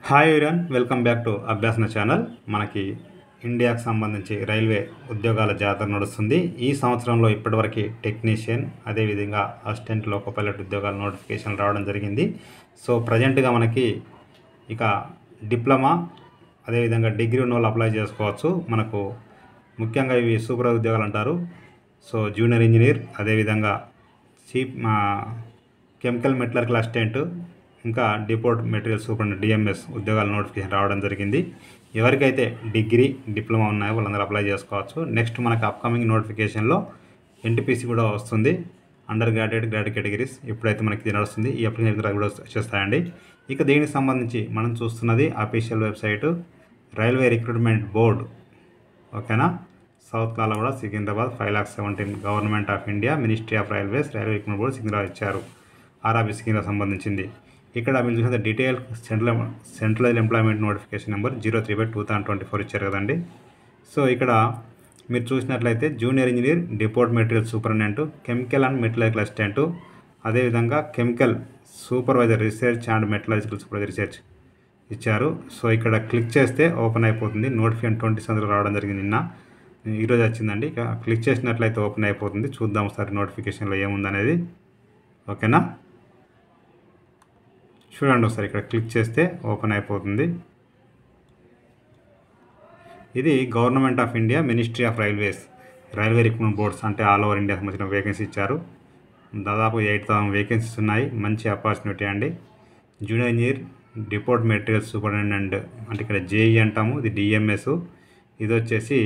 Hi everyone, welcome back to Abhyasana channel. మనకి ఇండియాకు సంబంధించి రైల్వే ఉద్యోగాల జాతర నడుస్తుంది. ఈ సంవత్సరంలో ఇప్పటివరకు టెక్నీషియన్, అదేవిధంగా అసిస్టెంట్ లోకో పైలట్ ఉద్యోగాల నోటిఫికేషన్ రావడం జరిగింది. సో ప్రజెంట్గా మనకి ఇక డిప్లొమా, అదేవిధంగా డిగ్రీ ఉన్న వాళ్ళు అప్లై చేసుకోవచ్చు. మనకు ముఖ్యంగా ఇవి సూపర్ ఉద్యోగాలు అంటారు. సో జూనియర్ ఇంజనీర్, అదేవిధంగా చీఫ్ కెమికల్ మెటలర్జికల్ అసిస్టెంట్, ఇంకా డిపోర్ట్ మెటీరియల్ సూపరింటెండెంట్ డిఎంఎస్ ఉద్యోగాల నోటిఫికేషన్ రావడం జరిగింది. ఎవరికైతే డిగ్రీ, డిప్లొమా ఉన్నాయో వాళ్ళందరూ అప్లై చేసుకోవచ్చు. నెక్స్ట్ మనకు అప్కమింగ్ నోటిఫికేషన్లో ఎన్టీపీసీ కూడా వస్తుంది. అండర్ గ్రాడ్యుయేట్, గ్రాడ్యుయేట్ కేటగిరీస్ ఇప్పుడైతే మనకి ఇది నడుస్తుంది. ఈ అప్లికేషన్ కూడా వచ్చేస్తాయండి. ఇక దీనికి సంబంధించి మనం చూస్తున్నది official website railway recruitment board. ఓకేనా. సౌత్ కాలో కూడా Secunderabad 5,17,000 government of India, ministry of railways, railway recruitment board Secunderabad ఇచ్చారు. ఆర్ఆర్బీ సికింద్రాబాద్ సంబంధించింది. ఇక్కడ మీరు చూసిన detail centralised employment notification number 03/2024 ఇచ్చారు కదండి. సో ఇక్కడ మీరు చూసినట్లయితే junior engineer, depot material superintendent, chemical and metallurgical assistant, అదేవిధంగా chemical supervisor research and metallurgical supervisor research ఇచ్చారు. సో ఇక్కడ క్లిక్ చేస్తే ఓపెన్ అయిపోతుంది. నోటిఫికేషన్ 27 రావడం జరిగింది, నిన్న ఈరోజు వచ్చిందండి. ఇక క్లిక్ చేసినట్లయితే ఓపెన్ అయిపోతుంది. చూద్దాం ఒకసారి నోటిఫికేషన్లో ఏముందనేది. ఓకేనా. చూడండి ఒకసారి, ఇక్కడ క్లిక్ చేస్తే ఓపెన్ అయిపోతుంది. ఇది government of India, ministry of railways, railway recruitment boards అంటే ఆల్ ఓవర్ ఇండియా సంబంధించిన వేకెన్సీ ఇచ్చారు. దాదాపు 8,000 వేకెన్సీస్ ఉన్నాయి. మంచి ఆపర్చునిటీ అండి. Junior engineer, depot material superintendent అంటే ఇక్కడ జేఈ అంటాము, ఇది డిఎంఎస్. ఇది వచ్చేసి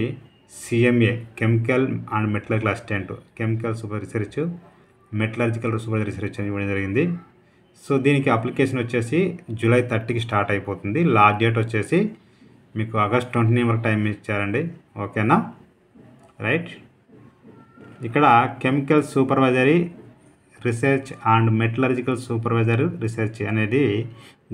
CMA, chemical and metallurgical assistant, chemical super research, metallurgical super research అని ఇవ్వడం జరిగింది. సో దీనికి అప్లికేషన్ వచ్చేసి జూలై 30కి స్టార్ట్ అయిపోతుంది. లాస్ట్ డేట్ వచ్చేసి మీకు ఆగస్ట్ 29 వరకు టైం ఇచ్చారండి. ఓకేనా. రైట్. ఇక్కడ chemical supervisory research and metallurgical supervisor research అనేది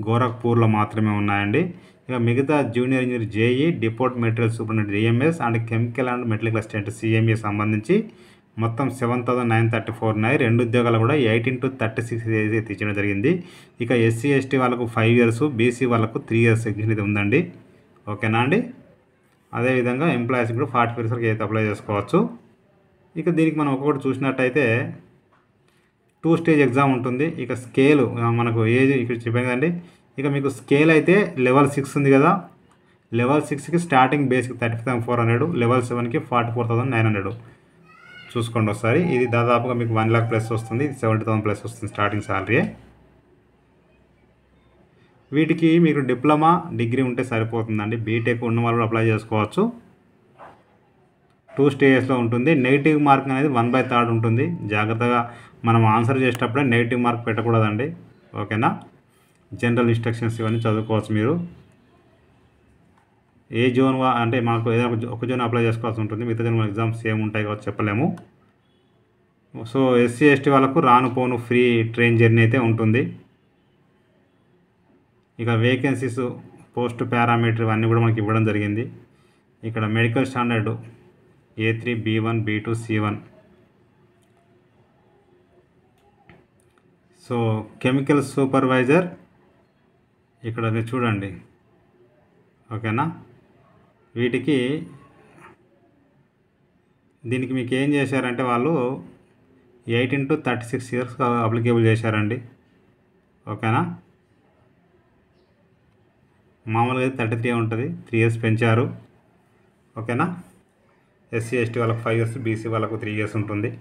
గోరఖ్పూర్లో మాత్రమే ఉన్నాయండి. ఇక మిగతా junior engineer JEE, deport material superintendent DMs and chemical and metallurgical assistant CMA సంబంధించి మొత్తం 7,934 ఉన్నాయి. 2 ఉద్యోగాలు కూడా 18-36 ఏజ్ అయితే ఇచ్చడం జరిగింది. ఇక ఎస్సీ ఎస్టీ వాళ్ళకు 5 years, బీసీ వాళ్ళకు 3 years ఎగ్జిషన్ అయితే ఉందండి. ఓకేనా అండి. అదేవిధంగా ఎంప్లాయీస్ కూడా 40 years వరకు అయితే అప్లై చేసుకోవచ్చు. ఇక దీనికి మనం ఒక్కొక్కటి చూసినట్టయితే 2 stage ఎగ్జామ్ ఉంటుంది. ఇక స్కేల్ మనకు ఏజ్ ఇక్కడ చెప్పాను కదండి. ఇక మీకు స్కేల్ అయితే లెవెల్ 6 ఉంది కదా. లెవెల్ 6కి స్టార్టింగ్ బేసిక్ 35,400, లెవెల్ 7కి 44,900 చూసుకోండి ఒకసారి. ఇది దాదాపుగా మీకు 1 lakh ప్లస్ వస్తుంది. 70,000 ప్లస్ వస్తుంది స్టార్టింగ్ శాలరీ. వీటికి మీరు డిప్లొమా, డిగ్రీ ఉంటే సరిపోతుందండి. బీటెక్ ఉన్న వాళ్ళు అప్లై చేసుకోవచ్చు. 2 stagesలో ఉంటుంది. నెగిటివ్ మార్క్ అనేది 1/3 ఉంటుంది. జాగ్రత్తగా మనం ఆన్సర్ చేసేటప్పుడే నెగిటివ్ మార్క్ పెట్టకూడదండి. ఓకేనా. జనరల్ ఇన్స్ట్రక్షన్స్ ఇవన్నీ చదువుకోవచ్చు మీరు. ఏ జోన్ అంటే మనకు ఏదైనా ఒక జోన్ అప్లై చేసుకోవాల్సి ఉంటుంది. మిగతా జోన్ ఎగ్జామ్స్ ఏమి ఉంటాయి కావచ్చు చెప్పలేము. సో ఎస్సీ ఎస్టీ వాళ్ళకు రాను పోను ఫ్రీ ట్రైన్ జర్నీ అయితే ఉంటుంది. ఇక వేకెన్సీస్, పోస్ట్ పారామీటర్ ఇవన్నీ కూడా మనకి ఇవ్వడం జరిగింది. ఇక్కడ medical standard A3, B1, B2, C1. So chemical supervisor ఇక్కడ మీరు చూడండి. ఓకేనా. దీనికి మీకు ఏం చేశారంటే వాళ్ళు 18-36 years అప్లికేబుల్ చేశారండి. ఓకేనా. మామూలుగా అయితే 33 ఉంటుంది, 3 years పెంచారు. ఓకేనా. ఎస్సీ ఎస్టీ వాళ్ళకి 5 years, బీసీ వాళ్ళకు 3 years ఉంటుంది.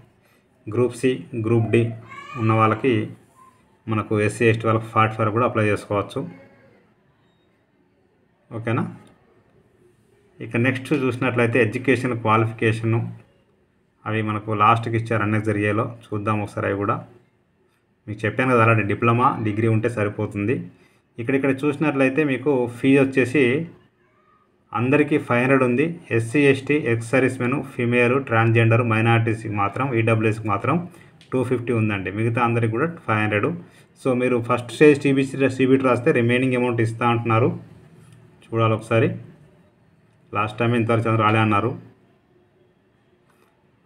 గ్రూప్ సి, గ్రూప్ డి ఉన్న వాళ్ళకి మనకు ఎస్సీ ఎస్టీ వాళ్ళకి 44 కూడా అప్లై చేసుకోవచ్చు. ఓకేనా. ఇక నెక్స్ట్ చూసినట్లయితే ఎడ్యుకేషన్ క్వాలిఫికేషను అవి మనకు లాస్ట్కి ఇచ్చారు అన్నెసరీలో. చూద్దాం ఒకసారి. అవి కూడా మీకు చెప్పాను కదా అలాంటి డిప్లొమా, డిగ్రీ ఉంటే సరిపోతుంది. ఇక్కడ చూసినట్లయితే మీకు ఫీజు వచ్చేసి అందరికీ 500 ఉంది. SC ST, ex service men, female, transgender, మైనారిటీస్కి మాత్రం, ఈడబ్ల్యూఎస్కి మాత్రం 250 ఉందండి. మిగతా అందరికి కూడా 500. సో మీరు ఫస్ట్ స్టేజ్ సిబిటి రాస్తే రిమైనింగ్ అమౌంట్ ఇస్తా అంటున్నారు. చూడాలి ఒకసారి. లాస్ట్ టైం ఇంతవరకు రాలే అన్నారు.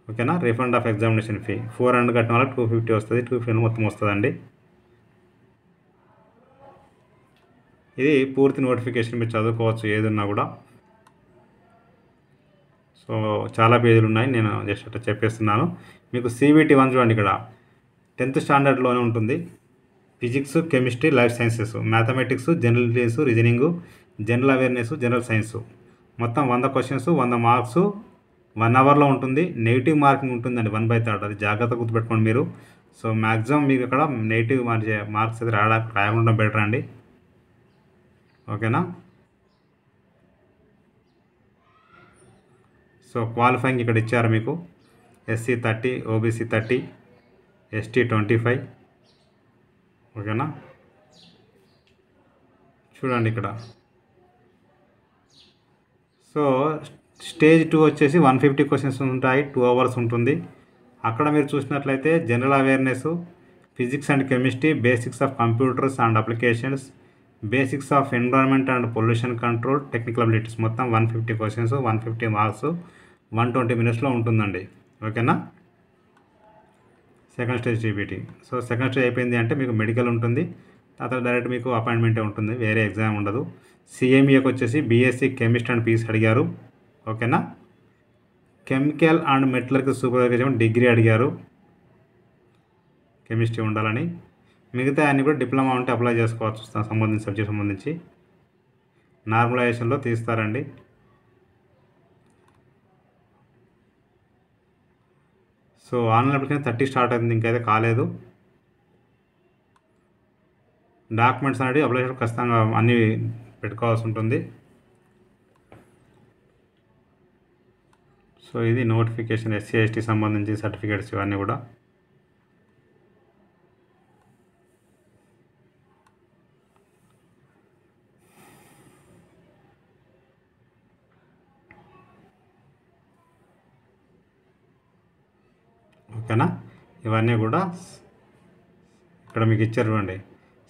ఓకేనా. రిఫండ్ ఆఫ్ ఎగ్జామినేషన్ ఫీ 400 కట్టిన వాళ్ళకి 250 వస్తుంది. 250 మొత్తం వస్తుందండి. ఇది పూర్తి నోటిఫికేషన్ మీరు చదువుకోవచ్చు ఏదున్నా కూడా. సో చాలా పేజీలు ఉన్నాయి, నేను జస్ట్ అట్లా చెప్పేస్తున్నాను. మీకు CBT 1 చూడండి, ఇక్కడ 10th స్టాండర్డ్లోనే ఉంటుంది. Physics, chemistry, life sciences, mathematics, general intelligence, reasoning, general awareness, general science. మొత్తం 100 క్వశ్చన్స్, 100 మార్క్స్, 1 అవర్లో ఉంటుంది. నెగిటివ్ మార్కింగ్ ఉంటుందండి 1/3, అది జాగ్రత్త గుర్తుపెట్టుకోండి మీరు. సో మ్యాక్సిమం మీకు ఇక్కడ నెగిటివ్ మార్క్స్ అయితే రాయకుండా బెటర్ అండి, ఓకేనా. సో క్వాలిఫైయింగ్ ఇక్కడ ఇచ్చారు మీకు. SC 30, OBC 30, ST 25, ఓకేనా. చూడండి ఇక్కడ. సో స్టేజ్ 2 వచ్చేసి 150 క్వశ్చన్స్ ఉంటాయి, 2 అవర్స్ ఉంటుంది. అక్కడ మీరు చూసినట్లయితే general awareness, physics and chemistry, basics of computers and applications, basics of environment and pollution control, technical abilities, మొత్తం 150 క్వశ్చన్స్, 150 మార్క్స్, 120 మినిట్స్లో ఉంటుందండి, ఓకేనా. Second stage CBT. So second stage అయిపోయింది అంటే మీకు మెడికల్ ఉంటుంది, తర్వాత డైరెక్ట్ మీకు అపాయింట్మెంటే ఉంటుంది, వేరే ఎగ్జామ్ ఉండదు. CMEకి వచ్చేసి BSc కెమిస్ట్రీ అండ్ పీస్ అడిగారు, ఓకేనా. Chemical and metallurgical supervisor degree అడిగారు, కెమిస్ట్రీ ఉండాలని. మిగతా అన్ని కూడా డిప్లొమా ఉంటే అప్లై చేసుకోవచ్చు, సంబంధించి సబ్జెక్ట్ సంబంధించి నార్మలైజేషన్లో తీస్తారండి. సో ఆన్లైన్ అప్లికేషన్ 30 స్టార్ట్ అయింది, ఇంకైతే కాలేదు. డాక్యుమెంట్స్ అనేది అప్లికేషన్ ఖచ్చితంగా అన్నీ పెట్టుకోవాల్సి ఉంటుంది. సో ఇది నోటిఫికేషన్, SC ST సంబంధించి సర్టిఫికేట్స్ ఇవన్నీ కూడా. ఓకేనా. ఇవన్నీ కూడా ఇక్కడ మీకు ఇచ్చారు చూడండి.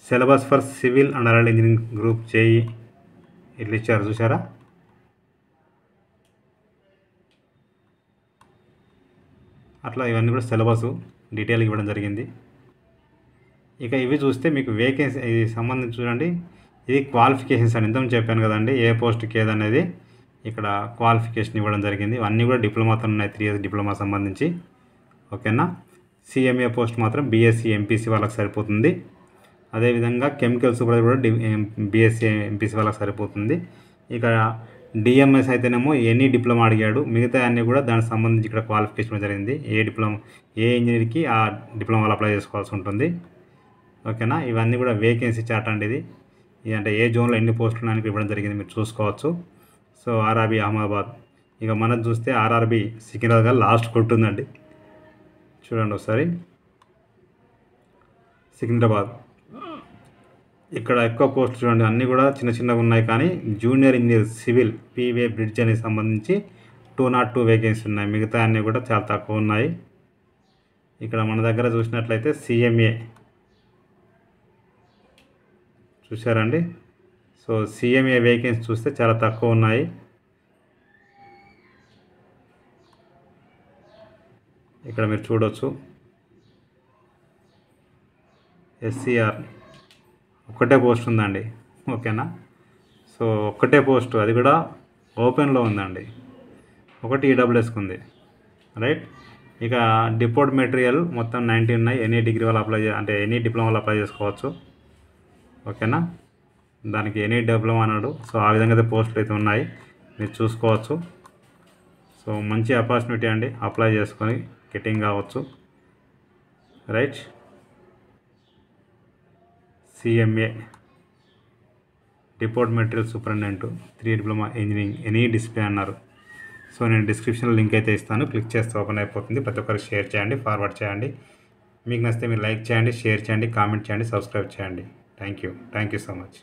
Syllabus for civil and allied engineering group JEE ఇట్లా ఇచ్చారు, చూసారా. అట్లా ఇవన్నీ కూడా సిలబస్ డీటెయిల్గా ఇవ్వడం జరిగింది. ఇక ఇవి చూస్తే మీకు వేకెన్సీ ఇది సంబంధించి చూడండి. ఇది క్వాలిఫికేషన్స్ అని ఇంతకుముందు చెప్పాను కదండి, ఏ పోస్ట్కి ఏదనేది ఇక్కడ క్వాలిఫికేషన్ ఇవ్వడం జరిగింది. అన్నీ కూడా డిప్లొమాతో ఉన్నాయి, 3 years డిప్లొమా సంబంధించి, ఓకేనా. CMA పోస్ట్ మాత్రం BSc MPC వాళ్ళకి సరిపోతుంది. అదేవిధంగా కెమికల్ సూపర్వైజర్ కూడా BSc MPC వాళ్ళకి సరిపోతుంది. ఇక DMS అయితేనేమో ఎనీ డిప్లొమా అడిగాడు, మిగతా అన్నీ కూడా దానికి సంబంధించి ఇక్కడ క్వాలిఫికేషన్ జరిగింది. ఏ ఇంజనీర్కి ఆ డిప్లొమా వాళ్ళు అప్లై చేసుకోవాల్సి ఉంటుంది, ఓకేనా. ఇవన్నీ కూడా వేకెన్సీ చార్ట్ అండి ఇది అంటే ఏ జోన్లో ఎన్ని పోస్టులు ఉన్నాయని ఇవ్వడం జరిగింది, మీరు చూసుకోవచ్చు. So RRB Ahmedabad. ఇక మనం చూస్తే RRB సికింద్రాబాద్ లాస్ట్ కొట్టుందండి, చూడండి ఒకసారి. సికింద్రాబాద్ ఇక్కడ ఎక్కువ పోస్టులు చూడండి, అన్నీ కూడా చిన్న చిన్నగా ఉన్నాయి. కానీ junior engineer civil PWA bridge అనేది సంబంధించి 202 వేకెన్సీ ఉన్నాయి, మిగతా అన్నీ కూడా చాలా తక్కువ ఉన్నాయి. ఇక్కడ మన దగ్గర చూసినట్లయితే CMA చూసారండి. సో CMA వేకెన్సీ చూస్తే చాలా తక్కువ ఉన్నాయి. ఇక్కడ మీరు చూడవచ్చు. SCR ఒక్కటే పోస్ట్ ఉందండి, ఓకేనా. సో ఒక్కటే పోస్ట్, అది కూడా ఓపెన్లో ఉందండి. ఒకటి EWSకి ఉంది, రైట్. ఇక డిపోర్ట్ మెటీరియల్ మొత్తం 90 ఉన్నాయి. ఎనీ డిగ్రీ వాళ్ళు అప్లై అంటే ఎనీ డిప్లొమా వాళ్ళు అప్లై చేసుకోవచ్చు, ఓకేనా. దానికి ఎనీ డిప్లొమా అన్నాడు. సో ఆ విధంగా అయితే పోస్టులు అయితే ఉన్నాయి, మీరు చూసుకోవచ్చు. సో మంచి ఆపర్చునిటీ అండి, అప్లై చేసుకొని గెటింగ్ కావచ్చు, right. CMA deport material superintendent 3 diploma engineering any discipline అన్నారు. సో నేను డిస్క్రిప్షన్లో లింక్ అయితే ఇస్తాను, క్లిక్ చేస్తే ఓపెన్ అయిపోతుంది. ప్రతి ఒక్కరికి షేర్ చేయండి, ఫార్వర్డ్ చేయండి. మీకు నచ్చితే మీరు లైక్ చేయండి, షేర్ చేయండి, కామెంట్ చేయండి, సబ్స్క్రైబ్ చేయండి. Thank you so much.